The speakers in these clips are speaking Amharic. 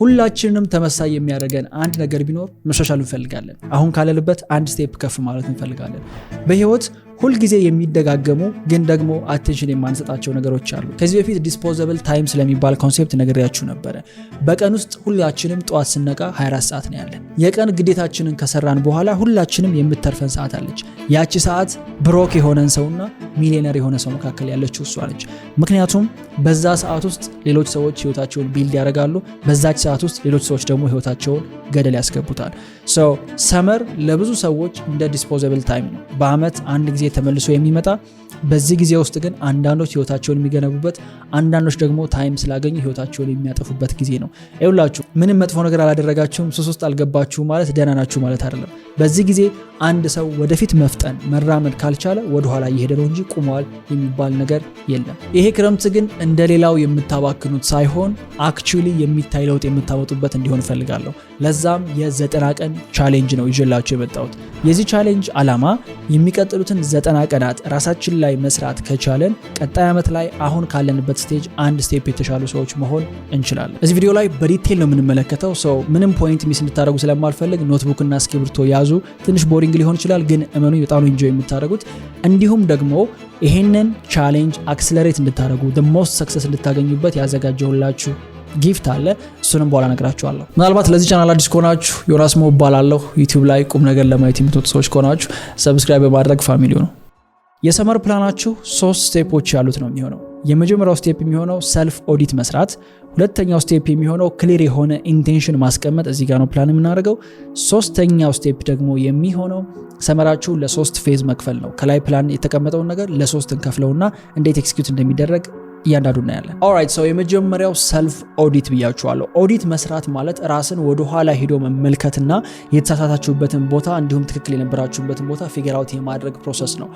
ሁላችንንም ተመሳሳይ የሚያደርገን አንድ ነገር ቢኖር መሻሻል እንፈልጋለን። አሁን ካለንበት አንድ ስቴፕ ከፍ ማለት እንፈልጋለን። በህይወት ሁል ጊዜ የሚደጋገሙ ግን ደግሞ አቴንሽን የማንሰጣቸው ነገሮች አሉ። ከዚህ በፊት ዲስፖዘብል ታይም ስለሚባል ኮንሴፕት ነግሬያችሁ ነበረ። በቀን ውስጥ ሁላችንም ጠዋት ስነቃ 24 ሰዓት ነው ያለን። የቀን ግዴታችንን ከሰራን በኋላ ሁላችንም የምትተርፈን ሰዓት አለች። ያቺ ሰዓት ብሮክ የሆነን ሰውና ሚሊዮነር የሆነ ሰው መካከል ያለችው እሷ ነች። ምክንያቱም በዛ ሰዓት ውስጥ ሌሎች ሰዎች ህይወታቸውን ቢልድ ያደርጋሉ። በዛች ሰዓት ውስጥ ሌሎች ሰዎች ደግሞ ህይወታቸውን ገደል ያስገቡታል። ሰመር ለብዙ ሰዎች እንደ ዲስፖዘብል ታይም ነው። በአመት አንድ ጊዜ ተመልሶ የሚመጣ፣ በዚህ ጊዜ ውስጥ ግን አንዳንዶች ህይወታቸውን የሚገነቡበት፣ አንዳንዶች ደግሞ ታይም ስላገኙ ህይወታቸውን የሚያጠፉበት ጊዜ ነው። ይኸውላችሁ ምንም መጥፎ ነገር አላደረጋችሁም፣ ሱስ ውስጥ አልገባችሁ ማለት ደህና ናችሁ ማለት አይደለም። በዚህ ጊዜ አንድ ሰው ወደፊት መፍጠን መራመድ ካልቻለ ወደኋላ እየሄደ ነው እንጂ ቁሟል የሚባል ነገር የለም። ይሄ ክረምት ግን እንደሌላው የምታባክኑት ሳይሆን አክቹሊ የሚታይ ለውጥ የምታመጡበት እንዲሆን እፈልጋለሁ። ለዛም የ90 ቀን ቻሌንጅ ነው ይዤላችሁ የመጣሁት። የዚህ ቻሌንጅ ዓላማ የሚቀጥሉትን 90 ቀናት ራሳችን ላይ መስራት ከቻለን ቀጣይ ዓመት ላይ አሁን ካለንበት ስቴጅ አንድ ስቴፕ የተሻሉ ሰዎች መሆን እንችላለን። እዚህ ቪዲዮ ላይ በዲቴል ነው የምንመለከተው። ምንም ፖይንት ሚስ እንድታደርጉ ስለማልፈልግ ኖትቡክ እና እስክሪብቶ ያዙ። ትንሽ ቦሪንግ ሊሆን ይችላል፣ ግን እመኑኝ በጣም ነው ኢንጆይ የምታደርጉት። እንዲሁም ደግሞ ይሄንን ቻሌንጅ አክሰለሬት እንድታደርጉ the most success እንድታገኙበት ያዘጋጀሁላችሁ ጊፍት አለ። እሱንም በኋላ ነግራችኋለሁ። ምናልባት ለዚህ ቻናል አዲስ ከሆናችሁ ዮናስ ሞ እባላለሁ። ዩቲዩብ ላይ ቁም ነገር ለማየት የምትወጡ ሰዎች ከሆናችሁ ሰብስክራይብ በማድረግ ፋሚሊው ነው። የሰመር ፕላናችሁ 3 ስቴፖች ያሉት ነው የሚሆነው። የመጀመሪያው ስቴፕ የሚሆነው ሰልፍ ኦዲት መስራት። ሁለተኛው ስቴፕ የሚሆነው ክሊር የሆነ ኢንቴንሽን ማስቀመጥ፣ እዚህ ጋር ነው ፕላን የምናደርገው። ሶስተኛው ስቴፕ ደግሞ የሚሆነው ሰመራችሁ ለ3 ፌዝ መክፈል ነው። ከላይ ፕላን የተቀመጠውን ነገር ለ3 እንከፍለውና እንዴት ኤክስኪዩት እንደሚደረግ እያንዳንዱ እናያለን። ኦልራይት የመጀመሪያው ሰልፍ ኦዲት ብያችኋለሁ። ኦዲት መስራት ማለት ራስን ወደ ኋላ ሄዶ መመልከትና የተሳሳታችሁበትን ቦታ እንዲሁም ትክክል የነበራችሁበትን ቦታ ፊገር አውት የማድረግ ፕሮሰስ ነው።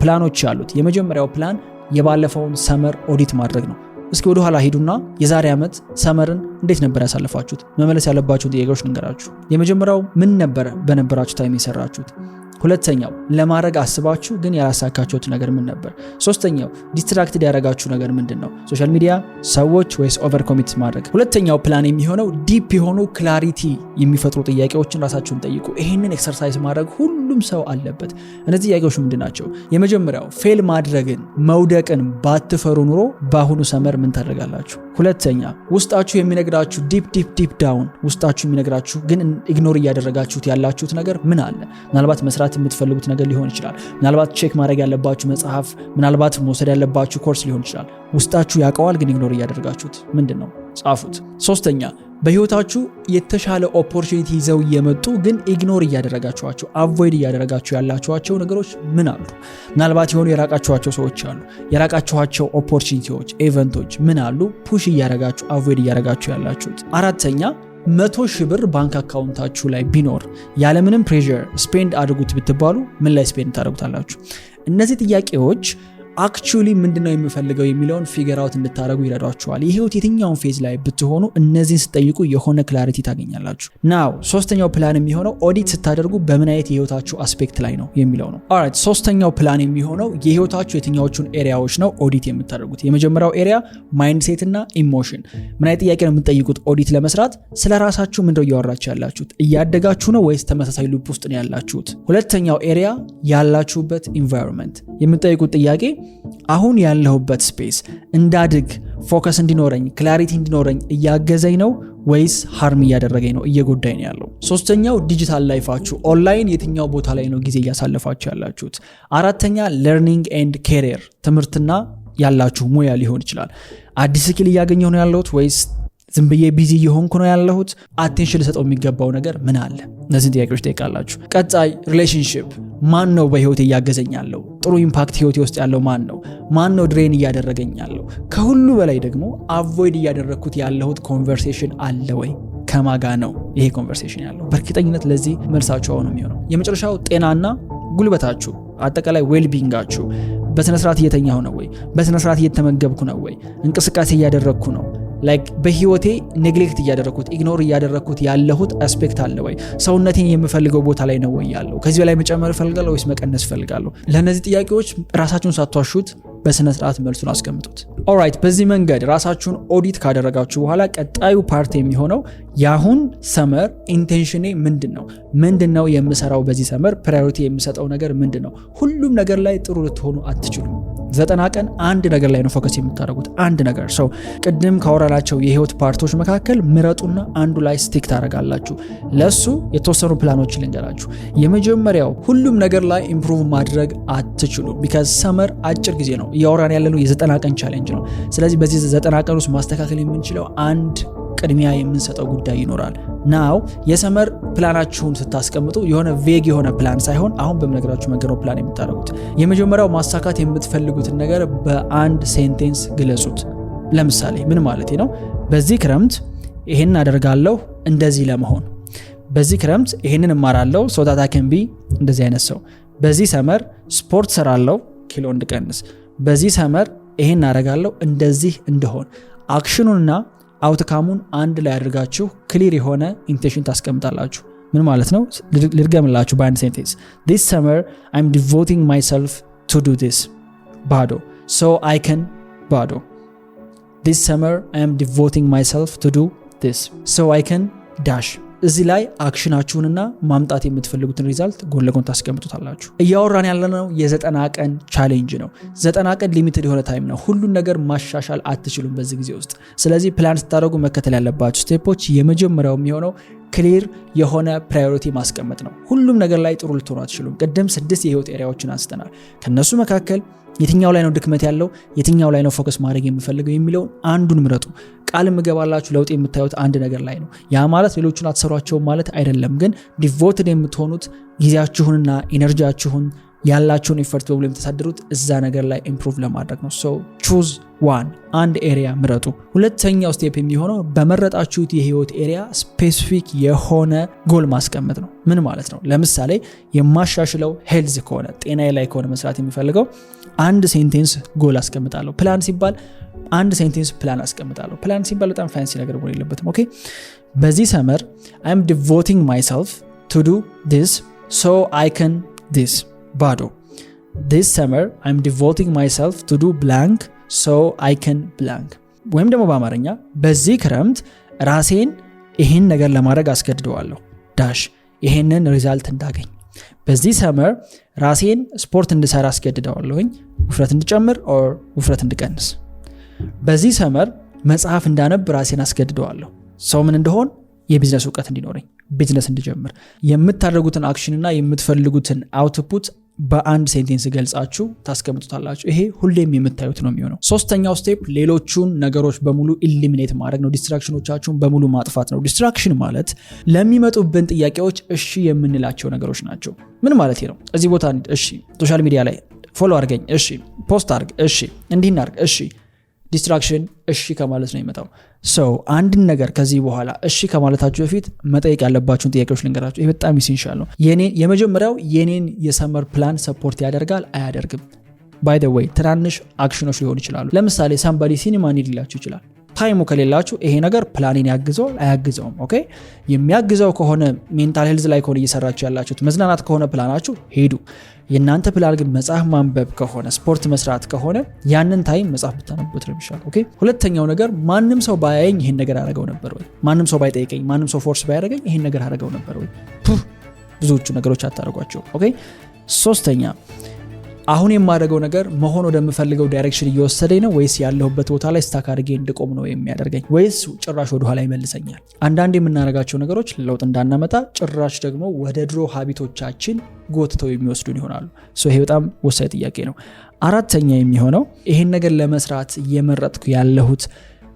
ፕላኖች ያሉት የመጀመሪያው ፕላን የባለፈውን ሰመር ኦዲት ማድረግ ነው። እስኪ ወደ ኋላ ሄዱና የዛሬ ዓመት ሰመርን እንዴት ነበር ያሳለፋችሁት? መመለስ ያለባችሁን ጥያቄዎች ልንገራችሁ። የመጀመሪያው ምን ነበር በነበራችሁ ታይም የሰራችሁት? ሁለተኛው ለማድረግ አስባችሁ ግን ያላሳካችሁት ነገር ምን ነበር? ሶስተኛው ዲስትራክትድ ያደረጋችሁ ነገር ምንድነው? ሶሻል ሚዲያ፣ ሰዎች ወይስ ኦቨር ኮሚት ማድረግ? ሁለተኛው ፕላን የሚሆነው ዲፕ የሆኑ ክላሪቲ የሚፈጥሩ ጥያቄዎችን ራሳችሁን ጠይቁ። ይሄንን ኤክሰርሳይዝ ማድረግ ሁሉም ሰው አለበት። እነዚህ ጥያቄዎች ምንድናቸው? የመጀመሪያው ፌል ማድረግን መውደቅን ባትፈሩ ኑሮ በአሁኑ ሰመር ምን ታደርጋላችሁ? ሁለተኛ ውስጣችሁ የሚነግራችሁ ዲፕ ዳውን ውስጣችሁ የሚነግራችሁ ግን ኢግኖር እያደረጋችሁት ያላችሁት ነገር ምን አለ? ምናልባት መስራት የምትፈልጉት ነገር ሊሆን ይችላል። ምናልባት ቼክ ማድረግ ያለባችሁ መጽሐፍ፣ ምናልባት መውሰድ ያለባችሁ ኮርስ ሊሆን ይችላል። ውስጣችሁ ያውቀዋል ግን ኢግኖር እያደረጋችሁት ምንድነው? ጻፉት። ሶስተኛ በህይወታችሁ የተሻለ ኦፖርቹኒቲ ይዘው እየመጡ ግን ኢግኖር እያደረጋችኋቸው አቮይድ እያደረጋችሁ ያላችኋቸው ነገሮች ምን አሉ? ምናልባት የሆኑ የራቃችኋቸው ሰዎች አሉ። የራቃችኋቸው ኦፖርቹኒቲዎች፣ ኢቨንቶች ምን አሉ? ፑሽ እያደረጋችሁ አቮይድ እያደረጋችሁ ያላችሁት። አራተኛ 100,000 ብር ባንክ አካውንታችሁ ላይ ቢኖር ያለምንም ፕሬሸር ስፔንድ አድርጉት ብትባሉ ምን ላይ ስፔንድ ታደርጉታላችሁ? እነዚህ ጥያቄዎች አክቹሊ ምንድነው የሚፈልገው የሚለውን ፊገር አውት እንድታደርጉ ይረዷችኋል። የህይወት የትኛውን ፌዝ ላይ ብትሆኑ እነዚህን ስጠይቁ የሆነ ክላሪቲ ታገኛላችሁ። ናው ሶስተኛው ፕላን የሚሆነው ኦዲት ስታደርጉ በምን አይነት የህይወታችሁ አስፔክት ላይ ነው የሚለው ነው። ኦልራይት ሶስተኛው ፕላን የሚሆነው የህይወታችሁ የትኛዎቹን ኤሪያዎች ነው ኦዲት የምታደርጉት? የመጀመሪያው ኤሪያ ማይንድሴት እና ኢሞሽን። ምን አይነት ጥያቄ ነው የምትጠይቁት ኦዲት ለመስራት? ስለ ራሳችሁ ምንድነው እያወራችሁ ያላችሁት? እያደጋችሁ ነው ወይስ ተመሳሳይ ሉፕ ውስጥ ነው ያላችሁት? ሁለተኛው ኤሪያ ያላችሁበት ኢንቫይሮንመንት። የምትጠይቁት ጥያቄ አሁን ያለሁበት ስፔስ እንዳድግ፣ ፎከስ እንዲኖረኝ፣ ክላሪቲ እንዲኖረኝ እያገዘኝ ነው ወይስ ሃርም እያደረገኝ ነው፣ እየጎዳኝ ነው ያለው? ሶስተኛው ዲጂታል ላይፋችሁ ኦንላይን የትኛው ቦታ ላይ ነው ጊዜ እያሳለፋችሁ ያላችሁት? አራተኛ ለርኒንግ ኤንድ ካሪየር፣ ትምህርትና ያላችሁ ሙያ ሊሆን ይችላል። አዲስ ስኪል እያገኘሁ ነው ያለሁት ወይስ ዝም ብዬ ቢዚ የሆንኩ ነው ያለሁት? አቴንሽን ልሰጠው የሚገባው ነገር ምን አለ? እነዚህን ጥያቄዎች ጠይቃላችሁ። ቀጣይ ሪሌሽንሺፕ፣ ማን ነው በህይወቴ እያገዘኝ ያለው? ጥሩ ኢምፓክት ህይወቴ ውስጥ ያለው ማን ነው? ማን ነው ድሬን እያደረገኝ ያለው? ከሁሉ በላይ ደግሞ አቮይድ እያደረግኩት ያለሁት ኮንቨርሴሽን አለ ወይ? ከማጋ ነው ይሄ ኮንቨርሴሽን ያለው? በእርግጠኝነት ለዚህ መልሳችሁ አሁን የሚሆነው የመጨረሻው ጤናና ጉልበታችሁ፣ አጠቃላይ ዌልቢንጋችሁ። በስነስርዓት እየተኛሁ ነው ወይ? በስነስርዓት እየተመገብኩ ነው ወይ? እንቅስቃሴ እያደረግኩ ነው? በህይወቴ ኔግሌክት እያደረኩት ኢግኖር እያደረኩት ያለሁት አስፔክት አለ ወይ? ሰውነቴን የምፈልገው ቦታ ላይ ነው ወይ ያለው? ከዚህ በላይ መጨመር እፈልጋለሁ ወይስ መቀነስ እፈልጋለሁ? ለነዚህ ጥያቄዎች ራሳችሁን ሳትዋሹት በስነ ስርዓት መልሱን አስቀምጡት። ኦልራይት፣ በዚህ መንገድ ራሳችሁን ኦዲት ካደረጋችሁ በኋላ ቀጣዩ ፓርት የሚሆነው የአሁን ሰመር ኢንቴንሽኔ ምንድነው የምሰራው በዚህ ሰመር ፕራዮሪቲ የምሰጠው ነገር ምንድነው? ሁሉም ነገር ላይ ጥሩ ልትሆኑ አትችሉም። 90 ቀን አንድ ነገር ላይ ነው ፎከስ የምታደርጉት፣ አንድ ነገር። ሰው ቅድም ካወራናቸው የህይወት ፓርቶች መካከል ምረጡና አንዱ ላይ ስቲክ ታደርጋላችሁ። ለሱ የተወሰኑ ፕላኖችን ልንገራችሁ። የመጀመሪያው ሁሉም ነገር ላይ ኢምፕሩቭ ማድረግ አትችሉም። ቢካዝ ሰመር አጭር ጊዜ ነው። እያወራን ያለነው የ90 ቀን ቻሌንጅ ነው። ስለዚህ በዚህ 90 ቀን ውስጥ ማስተካከል የምንችለው አንድ ቅድሚያ የምንሰጠው ጉዳይ ይኖራል። ናው የሰመር ፕላናችሁን ስታስቀምጡ የሆነ ቬግ የሆነ ፕላን ሳይሆን አሁን በምነግራችሁ መንገድ ነው ፕላን የምታደርጉት። የመጀመሪያው ማሳካት የምትፈልጉትን ነገር በአንድ ሴንቴንስ ግለጹት። ለምሳሌ ምን ማለት ነው? በዚህ ክረምት ይሄን አደርጋለሁ እንደዚህ ለመሆን፣ በዚህ ክረምት ይሄንን እማራለሁ so that I can be እንደዚህ አይነት ሰው፣ በዚህ ሰመር ስፖርት ሰራለሁ ኪሎ እንድቀንስ፣ በዚህ ሰመር ይሄን አደርጋለሁ እንደዚህ እንደሆን። አክሽኑንና አውትካሙን አንድ ላይ አድርጋችሁ ክሊር የሆነ ኢንቴንሽን ታስቀምጣላችሁ። ምን ማለት ነው? ልድገምላችሁ በአንድ ሴንቴንስ። This summer I'm devoting myself to do this ባዶ so I can ባዶ This summer I am devoting myself to do this so I can dash። እዚህ ላይ አክሽናችሁንና ማምጣት የምትፈልጉትን ሪዛልት ጎን ለጎን ታስቀምጡታላችሁ። እያወራን ያለነው የ90 ቀን ቻሌንጅ ነው። 90 ቀን ሊሚትድ የሆነ ታይም ነው። ሁሉን ነገር ማሻሻል አትችሉም በዚህ ጊዜ ውስጥ። ስለዚህ ፕላን ስታደርጉ መከተል ያለባችሁ ስቴፖች የመጀመሪያው የሚሆነው ክሊር የሆነ ፕራዮሪቲ ማስቀመጥ ነው። ሁሉም ነገር ላይ ጥሩ ልትሆኑ አትችሉም። ቀደም 6 የህይወት ኤሪያዎችን አንስተናል። ከነሱ መካከል የትኛው ላይ ነው ድክመት ያለው፣ የትኛው ላይ ነው ፎከስ ማድረግ የምፈልገው የሚለውን አንዱን ምረጡ። ቃል ምገባላችሁ ለውጥ የምታዩት አንድ ነገር ላይ ነው። ያ ማለት ሌሎቹን አትሰሯቸው ማለት አይደለም፣ ግን ዲቮትድ የምትሆኑት ጊዜያችሁንና ኢነርጂያችሁን ያላችሁን ኤፈርት በሙሉ የምታሳድሩት እዛ ነገር ላይ ኢምፕሩቭ ለማድረግ ነው። ሶ ቹዝ ዋን፣ አንድ ኤሪያ ምረጡ። ሁለተኛው ስቴፕ የሚሆነው በመረጣችሁት የህይወት ኤሪያ ስፔሲፊክ የሆነ ጎል ማስቀመጥ ነው። ምን ማለት ነው? ለምሳሌ የማሻሽለው ሄልዝ ከሆነ ጤናዬ ላይ ከሆነ መስራት የሚፈልገው አንድ ሴንቴንስ ጎል አስቀምጣለሁ። ፕላን ሲባል አንድ ሴንቴንስ ፕላን አስቀምጣለሁ። ፕላን ሲባል በጣም ፋንሲ ነገር መሆን የለበትም። ኦኬ፣ በዚህ ሰመር I am devoting myself to do this so I can this ባዶ This summer I am devoting myself to do blank so I can blank። ወይም ደግሞ በአማርኛ በዚህ ክረምት ራሴን ይሄን ነገር ለማድረግ አስገድደዋለሁ ዳሽ ይሄንን ሪዛልት እንዳገኝ። በዚህ ሰመር ራሴን ስፖርት እንድሰራ አስገድደዋለሁኝ ውፍረት እንድጨምር or ውፍረት እንድቀንስ። በዚህ ሰመር መጽሐፍ እንዳነብ ራሴን አስገድደዋለሁ ሰው ምን እንደሆን የቢዝነስ ዕውቀት እንዲኖረኝ ቢዝነስ እንድጀምር። የምታደርጉትን አክሽንና የምትፈልጉትን አውትፑት በአንድ ሴንቴንስ ገልጻችሁ ታስቀምጡታላችሁ። ይሄ ሁሌም የምታዩት ነው የሚሆነው። ሶስተኛው ስቴፕ ሌሎቹን ነገሮች በሙሉ ኢሊሚኔት ማድረግ ነው። ዲስትራክሽኖቻችሁን በሙሉ ማጥፋት ነው። ዲስትራክሽን ማለት ለሚመጡብን ጥያቄዎች እሺ የምንላቸው ነገሮች ናቸው። ምን ማለት ነው? እዚህ ቦታ እሺ፣ ሶሻል ሚዲያ ላይ ፎሎ አድርገኝ፣ እሺ፣ ፖስት አድርግ፣ እሺ፣ እንዲህ እናድርግ፣ እሺ። ዲስትራክሽን እሺ ከማለት ነው የሚመጣው። አንድን ነገር ከዚህ በኋላ እሺ ከማለታችሁ በፊት መጠየቅ ያለባችሁን ጥያቄዎች ልንገራችሁ። ይሄ በጣም ኢሴንሻል ነው። የመጀመሪያው የኔን የሰመር ፕላን ሰፖርት ያደርጋል አያደርግም? ባይ ዘ ዌይ ትናንሽ አክሽኖች ሊሆኑ ይችላሉ። ለምሳሌ ሳምባዲ ሲኒማ እንሂድ ሊላችሁ ይችላል። ታይሙ ከሌላችሁ ይሄ ነገር ፕላኔን ያግዘው አያግዘውም? ኦኬ፣ የሚያግዘው ከሆነ ሜንታል ሄልዝ ላይ ከሆነ እየሰራችሁ ያላችሁት መዝናናት ከሆነ ፕላናችሁ ሄዱ። የእናንተ ፕላን ግን መጽሐፍ ማንበብ ከሆነ ስፖርት መስራት ከሆነ ያንን ታይም መጽሐፍ ብታነቡት ነው የሚሻለው። ኦኬ። ሁለተኛው ነገር ማንም ሰው ባያየኝ ይሄን ነገር አደረገው ነበር ወይ? ማንም ሰው ባይጠይቀኝ፣ ማንም ሰው ፎርስ ባያደርገኝ ይሄን ነገር አደረገው ነበር ወይ? ብዙዎቹ ነገሮች አታደርጓቸው። ኦኬ። ሶስተኛ አሁን የማደርገው ነገር መሆን ወደምፈልገው ዳይሬክሽን እየወሰደኝ ነው ወይስ ያለሁበት ቦታ ላይ ስታክ አድርጌ እንድቆም ነው የሚያደርገኝ ወይስ ጭራሽ ወደ ኋላ ይመልሰኛል? አንዳንድ የምናደርጋቸው ነገሮች ለውጥ እንዳናመጣ ጭራሽ ደግሞ ወደ ድሮ ሀቢቶቻችን ጎትተው የሚወስዱን ይሆናሉ። ይሄ በጣም ወሳኝ ጥያቄ ነው። አራተኛ የሚሆነው ይሄን ነገር ለመስራት እየመረጥኩ ያለሁት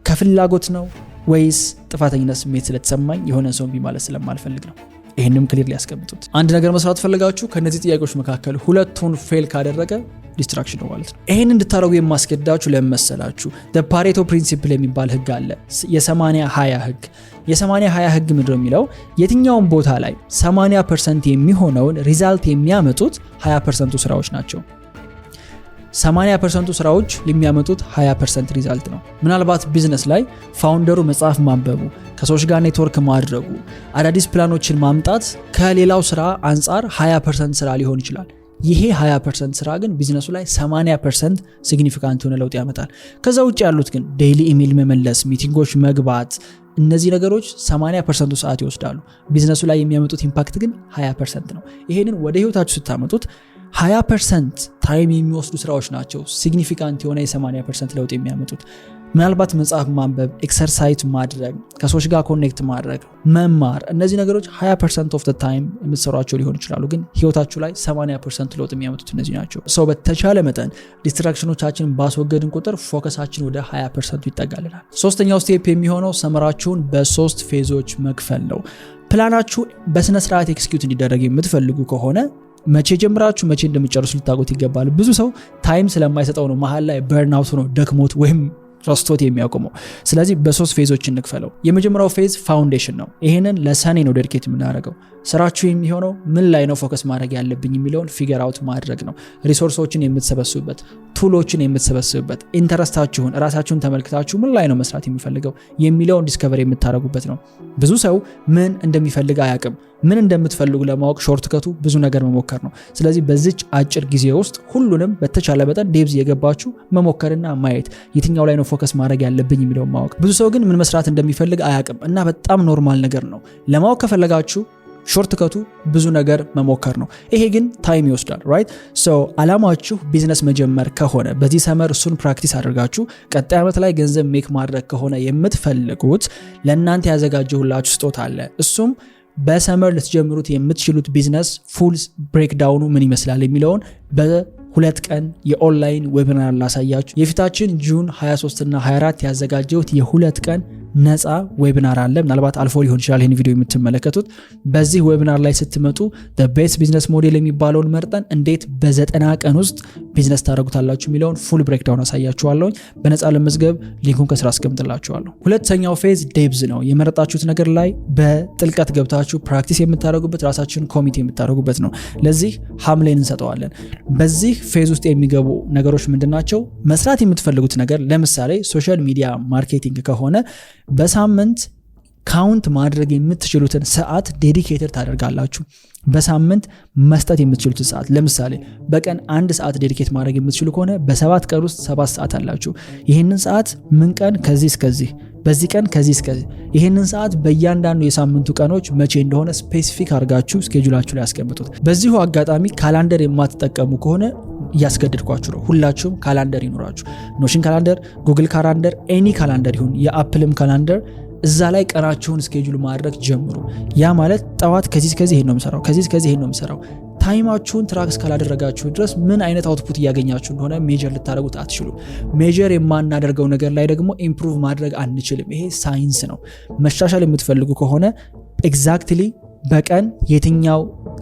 ከፍላጎት ነው ወይስ ጥፋተኝነት ስሜት ስለተሰማኝ የሆነ ሰው ቢማለት ስለማልፈልግ ነው? ይሄንም ክሊር ሊያስቀምጡት። አንድ ነገር መስራት ፈልጋችሁ ከነዚህ ጥያቄዎች መካከል ሁለቱን ፌል ካደረገ ዲስትራክሽን ነው ማለት ነው። ይሄን እንድታረጉ የማስገድዳችሁ ለመሰላችሁ the Pareto principle የሚባል ህግ አለ። የ80-20 ህግ። የ80-20 ህግ ምንድነው የሚለው? የትኛውን ቦታ ላይ 80% የሚሆነውን ሪዛልት የሚያመጡት 20% ስራዎች ናቸው። 80% ስራዎች የሚያመጡት 20% ሪዛልት ነው። ምናልባት ቢዝነስ ላይ ፋውንደሩ መጽሐፍ ማንበቡ፣ ከሰዎች ጋር ኔትወርክ ማድረጉ፣ አዳዲስ ፕላኖችን ማምጣት ከሌላው ስራ አንጻር 20% ስራ ሊሆን ይችላል። ይሄ 20% ስራ ግን ቢዝነሱ ላይ 80% ሲግኒፊካንት የሆነ ለውጥ ያመጣል። ከዛ ውጭ ያሉት ግን ዴይሊ ኢሜል መመለስ፣ ሚቲንጎች መግባት፣ እነዚህ ነገሮች 80% ሰዓት ይወስዳሉ። ቢዝነሱ ላይ የሚያመጡት ኢምፓክት ግን 20% ነው። ይሄንን ወደ ህይወታችሁ ስታመጡት 20% ታይም የሚወስዱ ስራዎች ናቸው ሲግኒፊካንት የሆነ የ80% ለውጥ የሚያመጡት። ምናልባት መጽሐፍ ማንበብ፣ ኤክሰርሳይዝ ማድረግ፣ ከሰዎች ጋር ኮኔክት ማድረግ፣ መማር፣ እነዚህ ነገሮች 20% ኦፍ ዘ ታይም የምትሰሯቸው ሊሆኑ ይችላሉ፣ ግን ህይወታችሁ ላይ 80% ለውጥ የሚያመጡት እነዚህ ናቸው። ሰው በተቻለ መጠን ዲስትራክሽኖቻችንን ባስወገድን ቁጥር ፎከሳችን ወደ 20% ይጠጋልናል። ሶስተኛው ስቴፕ የሚሆነው ሰመራችሁን በ3 ፌዞች መክፈል ነው። ፕላናችሁ በስነ ስርዓት ኤክስኪዩት እንዲደረግ የምትፈልጉ ከሆነ መቼ ጀምራችሁ መቼ እንደምትጨርሱ ልታውቁት ይገባል። ብዙ ሰው ታይም ስለማይሰጠው ነው መሀል ላይ በርናውት ሆኖ ደክሞት ወይም ረስቶት የሚያቆመው። ስለዚህ በ3 ፌዞች እንክፈለው። የመጀመሪያው ፌዝ ፋውንዴሽን ነው። ይሄንን ለሰኔ ነው ዴዲኬት የምናደርገው። ስራችሁ የሚሆነው ምን ላይ ነው ፎከስ ማድረግ ያለብኝ የሚለውን ፊገር አውት ማድረግ ነው። ሪሶርሶችን የምትሰበስቡበት፣ ቱሎችን የምትሰበስቡበት፣ ኢንተረስታችሁን ራሳችሁን ተመልክታችሁ ምን ላይ ነው መስራት የሚፈልገው የሚለውን ዲስከቨር የምታደርጉበት ነው። ብዙ ሰው ምን እንደሚፈልግ አያውቅም። ምን እንደምትፈልጉ ለማወቅ ሾርትከቱ ብዙ ነገር መሞከር ነው። ስለዚህ በዚች አጭር ጊዜ ውስጥ ሁሉንም በተቻለ መጠን ዴብዝ የገባችሁ መሞከርና ማየት፣ የትኛው ላይ ነው ፎከስ ማድረግ ያለብኝ የሚለውን ማወቅ። ብዙ ሰው ግን ምን መስራት እንደሚፈልግ አያውቅም እና በጣም ኖርማል ነገር ነው። ለማወቅ ከፈለጋችሁ ሾርትከቱ ብዙ ነገር መሞከር ነው። ይሄ ግን ታይም ይወስዳል። ራይት ሶ አላማችሁ ቢዝነስ መጀመር ከሆነ በዚህ ሰመር እሱን ፕራክቲስ አድርጋችሁ ቀጣይ ዓመት ላይ ገንዘብ ሜክ ማድረግ ከሆነ የምትፈልጉት ለእናንተ ያዘጋጀሁላችሁ ስጦታ አለ። እሱም በሰመር ልትጀምሩት የምትችሉት ቢዝነስ ፉል ብሬክዳውኑ ምን ይመስላል የሚለውን በ2 ቀን የኦንላይን ዌቢናር ላሳያችሁ። የፊታችን ጁን 23 እና 24 ያዘጋጀሁት የ2 ቀን ነፃ ዌቢናር አለ። ምናልባት አልፎ ሊሆን ይችላል ይህን ቪዲዮ የምትመለከቱት። በዚህ ዌቢናር ላይ ስትመጡ ቤስት ቢዝነስ ሞዴል የሚባለውን መርጠን እንዴት በ90 ቀን ውስጥ ቢዝነስ ታደርጉታላችሁ የሚለውን ፉል ብሬክዳውን አሳያችኋለሁ። በነፃ ለመዝገብ ሊንኩን ከስራ አስቀምጥላችኋለሁ። ሁለተኛው ፌዝ ዴብዝ ነው። የመረጣችሁት ነገር ላይ በጥልቀት ገብታችሁ ፕራክቲስ የምታደርጉበት፣ ራሳችሁን ኮሚቴ የምታደርጉበት ነው። ለዚህ ሐምሌን እንሰጠዋለን። በዚህ ፌዝ ውስጥ የሚገቡ ነገሮች ምንድናቸው? መስራት የምትፈልጉት ነገር ለምሳሌ ሶሻል ሚዲያ ማርኬቲንግ ከሆነ በሳምንት ካውንት ማድረግ የምትችሉትን ሰዓት ዴዲኬትድ ታደርጋላችሁ። በሳምንት መስጠት የምትችሉትን ሰዓት ለምሳሌ በቀን 1 ሰዓት ዴዲኬት ማድረግ የምትችሉ ከሆነ በ7 ቀን ውስጥ 7 ሰዓት አላችሁ። ይህንን ሰዓት ምን ቀን ከዚህ እስከዚህ፣ በዚህ ቀን ከዚህ እስከዚህ፣ ይህንን ሰዓት በእያንዳንዱ የሳምንቱ ቀኖች መቼ እንደሆነ ስፔሲፊክ አድርጋችሁ ስኬጁላችሁ ላይ ያስቀምጡት። በዚሁ አጋጣሚ ካላንደር የማትጠቀሙ ከሆነ እያስገድድኳችሁ ነው። ሁላችሁም ካላንደር ይኖራችሁ። ኖሽን ካላንደር፣ ጉግል ካላንደር፣ ኤኒ ካላንደር ይሁን የአፕልም ካላንደር፣ እዛ ላይ ቀናችሁን ስኬጁል ማድረግ ጀምሩ። ያ ማለት ጠዋት ከዚህ ከዚህ ይሄን ነው የምሰራው፣ ከዚህ ከዚህ ይሄን ነው የምሰራው። ታይማችሁን ትራክስ ካላደረጋችሁ ድረስ ምን አይነት አውትፑት እያገኛችሁ እንደሆነ ሜጀር ልታደርጉት አትችሉም። ሜጀር የማናደርገው ነገር ላይ ደግሞ ኢምፕሩቭ ማድረግ አንችልም። ይሄ ሳይንስ ነው። መሻሻል የምትፈልጉ ከሆነ ኤግዛክትሊ በቀን የትኛው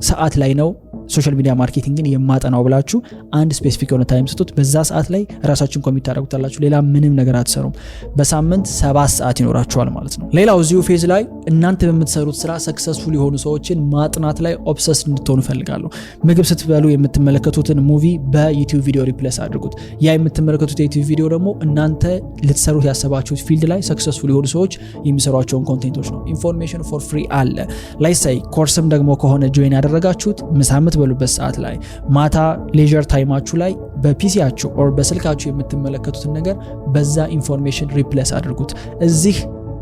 ሰዓት ላይ ነው ሶሻል ሚዲያ ማርኬቲንግን የማጠናው ብላችሁ አንድ ስፔሲፊክ የሆነ ታይም ስጡት። በዛ ሰዓት ላይ ራሳችሁን ኮሚት ታደርጉታላችሁ። ሌላ ምንም ነገር አትሰሩም። በሳምንት 7 ሰዓት ይኖራችኋል ማለት ነው። ሌላው እዚሁ ፌዝ ላይ እናንተ በምትሰሩት ስራ ሰክሰስፉል የሆኑ ሰዎችን ማጥናት ላይ ኦብሰስ እንድትሆኑ ፈልጋለሁ። ምግብ ስትበሉ የምትመለከቱትን ሙቪ በዩቲዩብ ቪዲዮ ሪፕሌስ አድርጉት። ያ የምትመለከቱት የዩቲዩብ ቪዲዮ ደግሞ እናንተ ልትሰሩት ያሰባችሁት ፊልድ ላይ ሰክሰስፉል የሆኑ ሰዎች የሚሰሯቸውን ኮንቴንቶች ነው። ኢንፎርሜሽን ፎር ፍሪ አለ። ላይሳይ ኮርስም ደግሞ ከሆነ ጆይን ያደረጋችሁት ምሳምት በሉበት ሰዓት ላይ ማታ ሌጀር ታይማችሁ ላይ በፒሲያችሁ ኦር በስልካችሁ የምትመለከቱትን ነገር በዛ ኢንፎርሜሽን ሪፕሌስ አድርጉት። እዚህ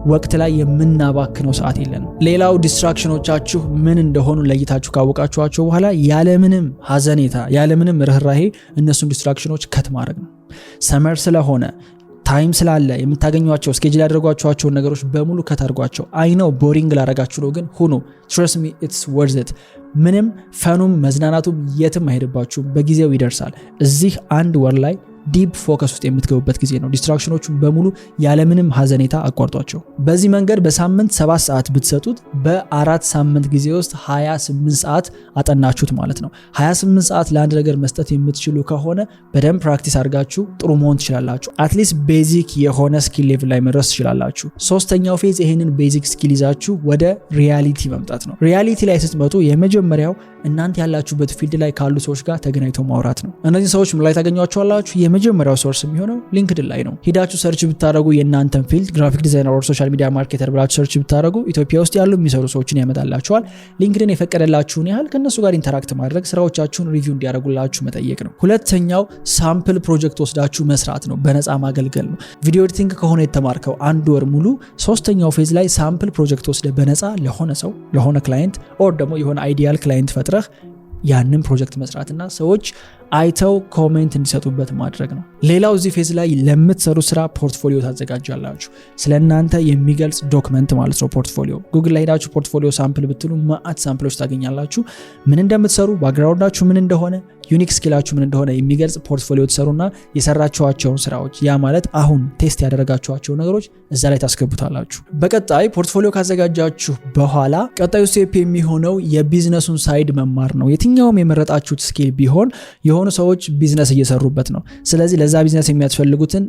ወቅት ላይ የምናባክነው ሰዓት የለንም። ሌላው ዲስትራክሽኖቻችሁ ምን እንደሆኑ ለይታችሁ ካወቃችኋቸው በኋላ ያለምንም ሀዘኔታ ያለምንም ርህራሄ እነሱን ዲስትራክሽኖች ከት ማድረግ ነው። ሰመር ስለሆነ ታይም ስላለ የምታገኟቸው ስኬጁል ያደርጓቸዋቸውን ነገሮች በሙሉ ከታርጓቸው። አይ ነው ቦሪንግ ላረጋችሁ ነው፣ ግን ሁኑ። ትረስት ሚ ኢትስ ወርዝ ኢት። ምንም ፈኑም መዝናናቱም የትም አይሄድባችሁም፣ በጊዜው ይደርሳል። እዚህ 1 ወር ላይ ዲፕ ፎከስ ውስጥ የምትገቡበት ጊዜ ነው። ዲስትራክሽኖቹን በሙሉ ያለምንም ሀዘኔታ አቋርጧቸው። በዚህ መንገድ በሳምንት 7 ሰዓት ብትሰጡት በ4 ሳምንት ጊዜ ውስጥ 28 ሰዓት አጠናችሁት ማለት ነው። 28 ሰዓት ለአንድ ነገር መስጠት የምትችሉ ከሆነ በደንብ ፕራክቲስ አድርጋችሁ ጥሩ መሆን ትችላላችሁ። አትሊስት ቤዚክ የሆነ ስኪል ሌቭል ላይ መድረስ ትችላላችሁ። ሶስተኛው ፌዝ ይሄንን ቤዚክ ስኪል ይዛችሁ ወደ ሪያሊቲ መምጣት ነው። ሪያሊቲ ላይ ስትመጡ የመጀመሪያው እናንተ ያላችሁበት ፊልድ ላይ ካሉ ሰዎች ጋር ተገናኝቶ ማውራት ነው። እነዚህ ሰዎች ምን ላይ ታገኟቸዋላችሁ? የመጀመሪያው ሶርስ የሚሆነው ሊንክድን ላይ ነው። ሄዳችሁ ሰርች ብታደርጉ የእናንተን ፊልድ ግራፊክ ዲዛይነር ኦር ሶሻል ሚዲያ ማርኬተር ብላችሁ ሰርች ብታደርጉ ኢትዮጵያ ውስጥ ያሉ የሚሰሩ ሰዎችን ያመጣላችኋል። ሊንክድን የፈቀደላችሁን ያህል ከነሱ ጋር ኢንተራክት ማድረግ፣ ስራዎቻችሁን ሪቪው እንዲያደርጉላችሁ መጠየቅ ነው። ሁለተኛው ሳምፕል ፕሮጀክት ወስዳችሁ መስራት ነው፣ በነፃ ማገልገል ነው። ቪዲዮ ኤዲቲንግ ከሆነ የተማርከው 1 ወር ሙሉ 3ኛው ፌዝ ላይ ሳምፕል ፕሮጀክት ወስደ በነፃ ለሆነ ሰው ለሆነ ክላይንት ኦር ደግሞ የሆነ አይዲያል ክላይንት ፈጥረህ ያንን ፕሮጀክት መስራትና ሰዎች አይተው ኮሜንት እንዲሰጡበት ማድረግ ነው። ሌላው እዚህ ፌዝ ላይ ለምትሰሩ ስራ ፖርትፎሊዮ ታዘጋጃላችሁ። ስለናንተ የሚገልጽ ዶክመንት ማለት ነው ፖርትፎሊዮ። ጉግል ላይ ሄዳችሁ ፖርትፎሊዮ ሳምፕል ብትሉ ማአት ሳምፕሎች ታገኛላችሁ። ምን እንደምትሰሩ፣ ባክግራውንዳችሁ ምን እንደሆነ፣ ዩኒክ ስኪላችሁ ምን እንደሆነ የሚገልጽ ፖርትፎሊዮ ትሰሩና የሰራችኋቸውን ስራዎች ያ ማለት አሁን ቴስት ያደረጋችኋቸው ነገሮች እዛ ላይ ታስገቡታላችሁ። በቀጣይ ፖርትፎሊዮ ካዘጋጃችሁ በኋላ ቀጣዩ ስቴፕ የሚሆነው የቢዝነሱን ሳይድ መማር ነው። የትኛውም የመረጣችሁት ስኪል ቢሆን የሆኑ ሰዎች ቢዝነስ እየሰሩበት ነው። ስለዚህ ለዛ ቢዝነስ የሚያስፈልጉትን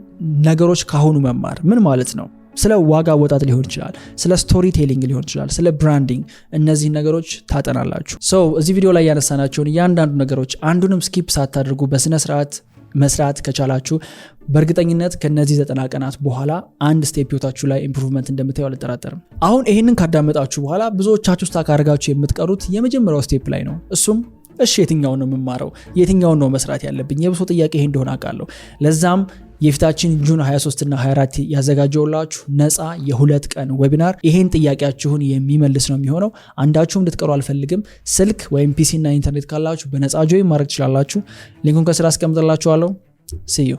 ነገሮች ካሁኑ መማር ምን ማለት ነው? ስለ ዋጋ ወጣት ሊሆን ይችላል፣ ስለ ስቶሪ ቴሊንግ ሊሆን ይችላል፣ ስለ ብራንዲንግ፣ እነዚህ ነገሮች ታጠናላችሁ። እዚህ ቪዲዮ ላይ ያነሳናቸውን እያንዳንዱ ነገሮች አንዱንም ስኪፕ ሳታደርጉ በስነ ስርዓት መስራት ከቻላችሁ በእርግጠኝነት ከነዚህ 90 ቀናት በኋላ አንድ ስቴፕ ህይወታችሁ ላይ ኢምፕሩቭመንት እንደምታዩ አልጠራጠርም። አሁን ይሄንን ካዳመጣችሁ በኋላ ብዙዎቻችሁ ስታክ አድርጋችሁ የምትቀሩት የመጀመሪያው ስቴፕ ላይ ነው። እሱም እሺ የትኛውን ነው የምማረው? የትኛውን ነው መስራት ያለብኝ? የብሶ ጥያቄ ይሄ እንደሆነ አውቃለሁ። ለዛም የፊታችን ጁን 23 እና 24 ያዘጋጀውላችሁ ነፃ የ2 ቀን ዌቢናር ይሄን ጥያቄያችሁን የሚመልስ ነው የሚሆነው። አንዳችሁም እንድትቀሩ አልፈልግም። ስልክ ወይም ፒሲ እና ኢንተርኔት ካላችሁ በነፃ ጆይን ማድረግ ትችላላችሁ። ሊንኩን ከስራ አስቀምጥላችኋለሁ። see you